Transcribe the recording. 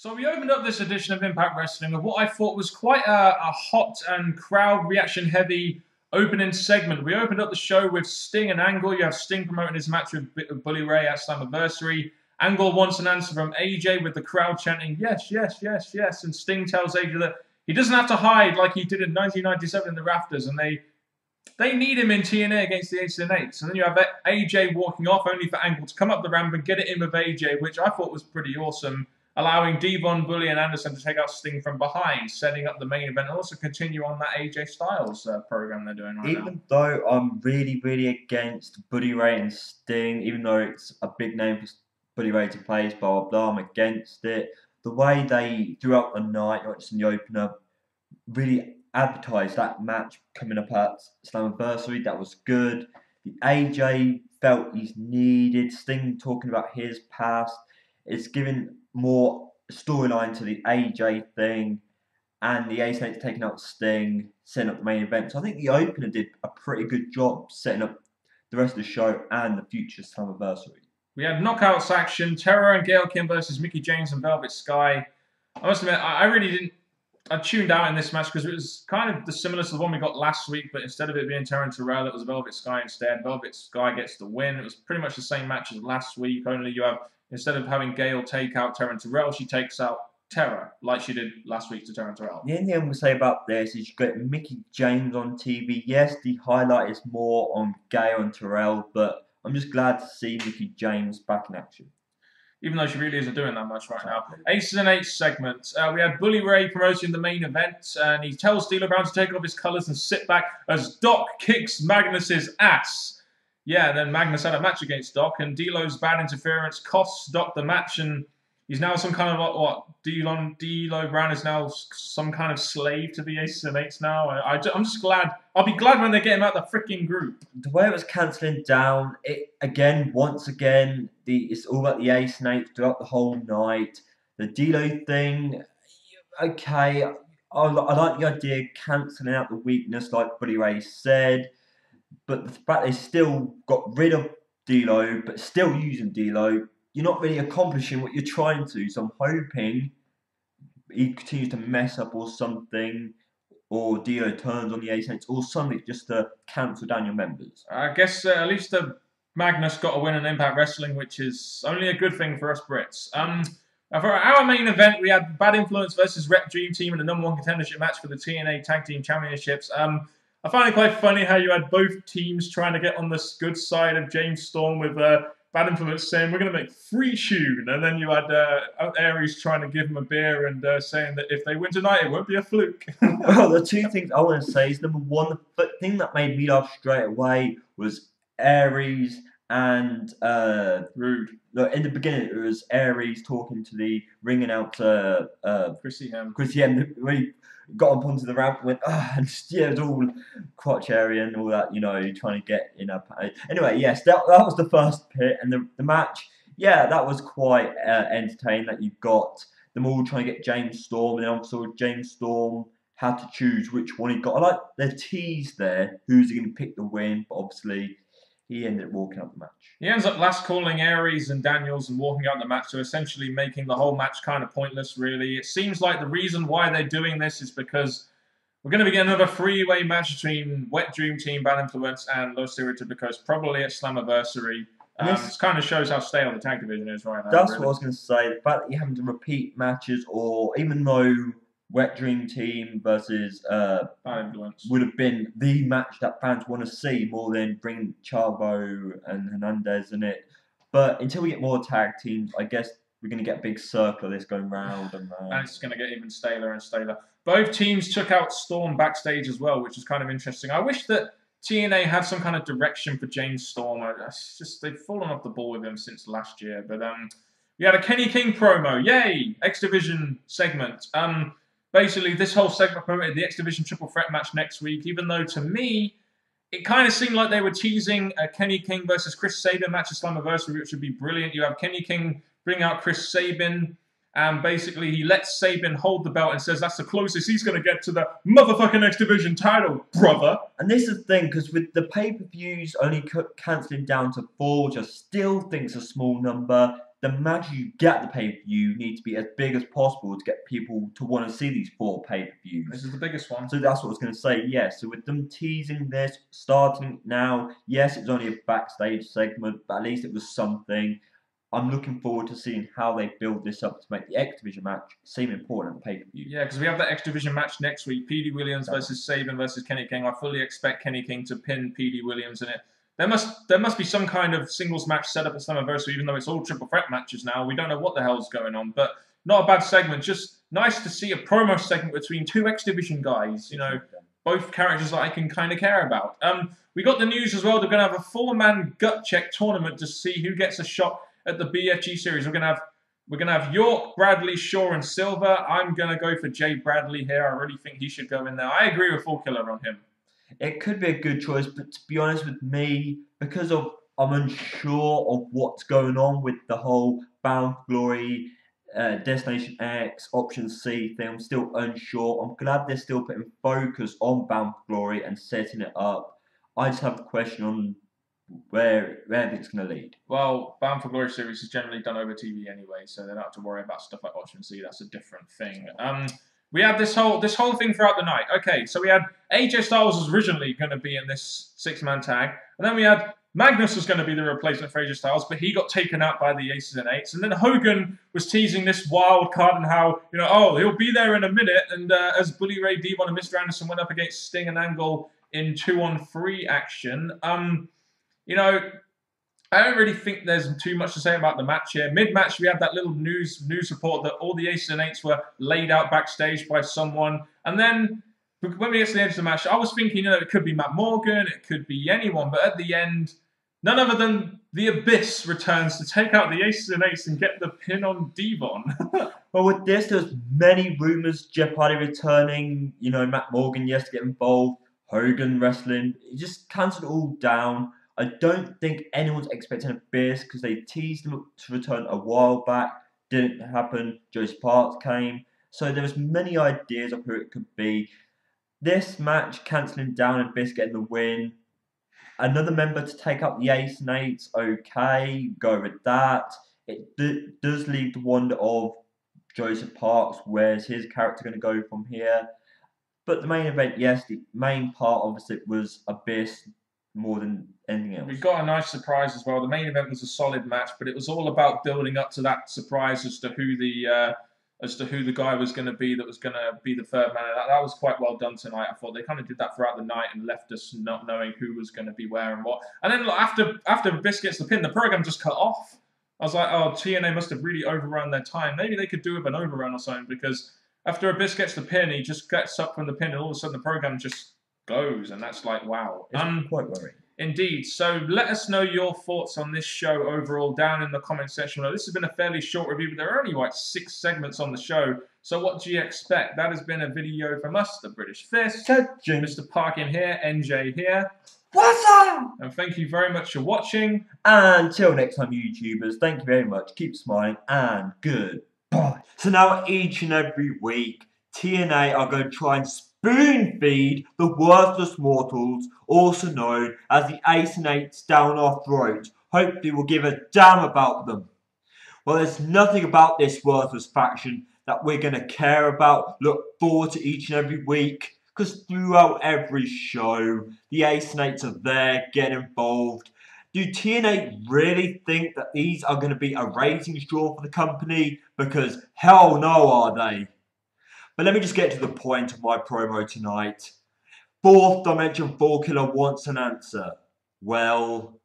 So we opened up this edition of Impact Wrestling with what I thought was quite a hot and crowd reaction heavy opening segment. We opened up the show with Sting and Angle. You have Sting promoting his match with Bully Ray at Slammiversary. Angle wants an answer from AJ with the crowd chanting, yes, yes, yes, yes. And Sting tells AJ that he doesn't have to hide like he did in 1997 in the rafters. And they need him in TNA against the Aces and Eights. And then you have AJ walking off only for Angle to come up the ramp and get it in with AJ, which I thought was pretty awesome, allowing Devon, Bully, and Anderson to take out Sting from behind, setting up the main event, and also continue on that AJ Styles program they're doing right now. Even though I'm really against Bully Ray and Sting, even though it's a big name for Bully Ray to face, blah, blah, blah, I'm against it. The way they, throughout the night, not just in the opener, really advertised that match coming up at Slammiversary, that was good. The AJ felt he's needed. Sting talking about his past. It's giving more storyline to the AJ thing, and the Ace Eights taking out Sting, setting up the main event. So I think the opener did a pretty good job setting up the rest of the show and the future Slammiversary. We had knockouts action, Terror and Gail Kim versus Mickie James and Velvet Sky. I must admit, I really didn't. I tuned out in this match because it was kind of similar to the one we got last week, but instead of it being Terror and Terrell, it was Velvet Sky instead. Velvet Sky gets the win. It was pretty much the same match as last week, only you have, instead of having Gail take out Terror and Terrell, she takes out Terror, like she did last week to Terror and Terrell. The only thing we'll say about this is you get Mickie James on TV. Yes, the highlight is more on Gail and Terrell, but I'm just glad to see Mickie James back in action. Even though she really isn't doing that much right now. Aces and Eights segment. We had Bully Ray promoting the main event, and he tells D'Lo Brown to take off his colours and sit back as Doc kicks Magnus's ass. Yeah, then Magnus had a match against Doc, and D'Lo's bad interference costs Doc the match, and he's now some kind of, what D'Lo Brown is now some kind of slave to the Aces and Eights now. I'm just glad. I'll be glad when they get him out of the freaking group. The way it was cancelling down, once again, it's all about the Aces and Eights throughout the whole night. The D'Lo thing, okay, I like the idea of cancelling out the weakness, like Bully Ray said, but the fact they still got rid of D'Lo, but still using D'Lo, you're not really accomplishing what you're trying to. So I'm hoping he continues to mess up or something, or D'Lo turns on the Aces and Eights or something just to cancel down your members. I guess at least Magnus got a win in Impact Wrestling, which is only a good thing for us Brits. For our main event, we had Bad Influence versus Rep Dream Team in the #1 contendership match for the TNA Tag Team Championships. I find it quite funny how you had both teams trying to get on the good side of James Storm with Bad Influence saying, we're going to make free tune. And then you had Aries trying to give him a beer and saying that if they win tonight, it won't be a fluke. Well, the two things I want to say is, number one, the thing that made me laugh straight away was Aries and Rude. Look, in the beginning, it was Aries talking to the ring announcer, Chrissy Hem. When he got up onto the ramp and went, and yeah, it was all crotch area and all that, you know, trying to get in a... Anyway, yes, that was the first pit, and the match, yeah, that was quite entertaining, that you got them all trying to get James Storm, and then also James Storm had to choose which one he got. I like the tease there, who's going to pick the win, but obviously he ended up walking out the match. He ends up last calling Aries and Daniels and walking out the match, so essentially making the whole match kind of pointless, really. It seems like the reason why they're doing this is because we're going to be getting another three-way match between Wet Dream Team, Bad Influence, and Los Stereotypicos, probably at Slammiversary. This kind of shows how stale the tag division is right now. That's really what I was going to say. The fact that you're having to repeat matches, or even though Wet Dream Team versus Bad Influence would have been the match that fans want to see more than bringing Chavo and Hernandez in it. But until we get more tag teams, I guess we're going to get a big circle of this going round and round. And it's going to get even staler and staler. Both teams took out Storm backstage as well, which is kind of interesting. I wish that TNA had some kind of direction for James Storm. It's just they've fallen off the ball with him since last year. But we had a Kenny King promo. Yay! X Division segment. Basically, this whole segment promoted the X Division Triple Threat match next week, even though, to me, it kind of seemed like they were teasing a Kenny King versus Chris Sabin match at Slammiversary, which would be brilliant. You have Kenny King bring out Chris Sabin, and basically he lets Sabin hold the belt and says that's the closest he's going to get to the motherfucking X Division title, brother. And this is the thing, because with the pay-per-views only cancelling down to 4, which I still think is a small number, the matches you get at the pay-per-view need to be as big as possible to get people to want to see these 4 pay-per-views. This is the biggest one. So that's what I was going to say, yes. So with them teasing this, starting now, yes, it was only a backstage segment, but at least it was something. I'm looking forward to seeing how they build this up to make the X Division match seem important at the pay-per-view. Yeah, because we have that X Division match next week, P.D. Williams versus Sabin versus Kenny King. I fully expect Kenny King to pin P.D. Williams in it. There must be some kind of singles match set up at Slammiversary, even though it's all triple threat matches now. We don't know what the hell's going on, but not a bad segment. Just nice to see a promo segment between 2 X Division guys. You know, both characters that I can kind of care about. We got the news as well. They're going to have a 4-man gut check tournament to see who gets a shot at the BFG series. We're gonna have York, Bradley, Shaw, and Silver. I'm gonna go for Jay Bradley here. I really think he should go in there. I agree with Full Killer on him. It could be a good choice, but to be honest with me, because I'm unsure of what's going on with the whole Bound for Glory, Destination X, Option C thing, I'm still unsure. I'm glad they're still putting focus on Bound for Glory and setting it up. I just have a question on where it's going to lead. Well, Bound for Glory series is generally done over TV anyway, so they don't have to worry about stuff like Option C. That's a different thing. We had this whole thing throughout the night. Okay, so we had AJ Styles was originally going to be in this 6-man tag, and then we had Magnus was going to be the replacement for AJ Styles, but he got taken out by the Aces and Eights, and then Hogan was teasing this wild card and how, you know, oh, he'll be there in a minute, and as Bully Ray, Devon, and Mr. Anderson went up against Sting and Angle in 2-on-3 action. You know, I don't really think there's too much to say about the match here. Mid-match, we had that little news report that all the Aces and Eights were laid out backstage by someone. And then, when we get to the end of the match, I was thinking, you know, it could be Matt Morgan, it could be anyone. But at the end, none other than the Abyss returns to take out the Aces and Eights and get the pin on Devon. Well, with this, there's many rumours. Jeff Hardy returning, you know, Matt Morgan, yes, to get involved. Hogan wrestling. He just cancelled it all down. I don't think anyone's expecting Abyss because they teased him to return a while back. Didn't happen. Josie Parks came. So there was many ideas of who it could be. This match cancelling down and Abyss getting the win. Another member to take up the Ace and Eights. Okay, go with that. It does leave the wonder of Joseph Parks. Where's his character going to go from here? But the main event, yes, the main part obviously was Abyss more than anything else. We got a nice surprise as well. The main event was a solid match, but it was all about building up to that surprise as to who the guy was going to be that was going to be the 3rd man. That was quite well done tonight. I thought they kind of did that throughout the night and left us not knowing who was going to be where and what. And then after Abyss gets the pin, the program just cut off. I was like, oh, TNA must have really overrun their time. Maybe they could do with an overrun or something, because after Abyss gets the pin, he just gets up from the pin and all of a sudden the program just goes, and that's like, wow. It's quite worrying. Indeed. So let us know your thoughts on this show overall down in the comment section. Well, this has been a fairly short review, but there are only like 6 segments on the show. So what do you expect? That has been a video from us, the British Fist. Mr. Parkin here, NJ here. What's up? And thank you very much for watching. Until next time, YouTubers, thank you very much. Keep smiling and goodbye. So now each and every week, TNA are going to try and spoon feed the worthless mortals, also known as the Ace and Eights, down our throats. Hopefully we'll give a damn about them. Well, there's nothing about this worthless faction that we're going to care about, look forward to each and every week, because throughout every show, the Ace and Eights are there, get involved. Do TNA really think that these are going to be a ratings draw for the company? Because hell no are they. But let me just get to the point of my promo tonight. 4th Dimension 4 Killer wants an answer. Well,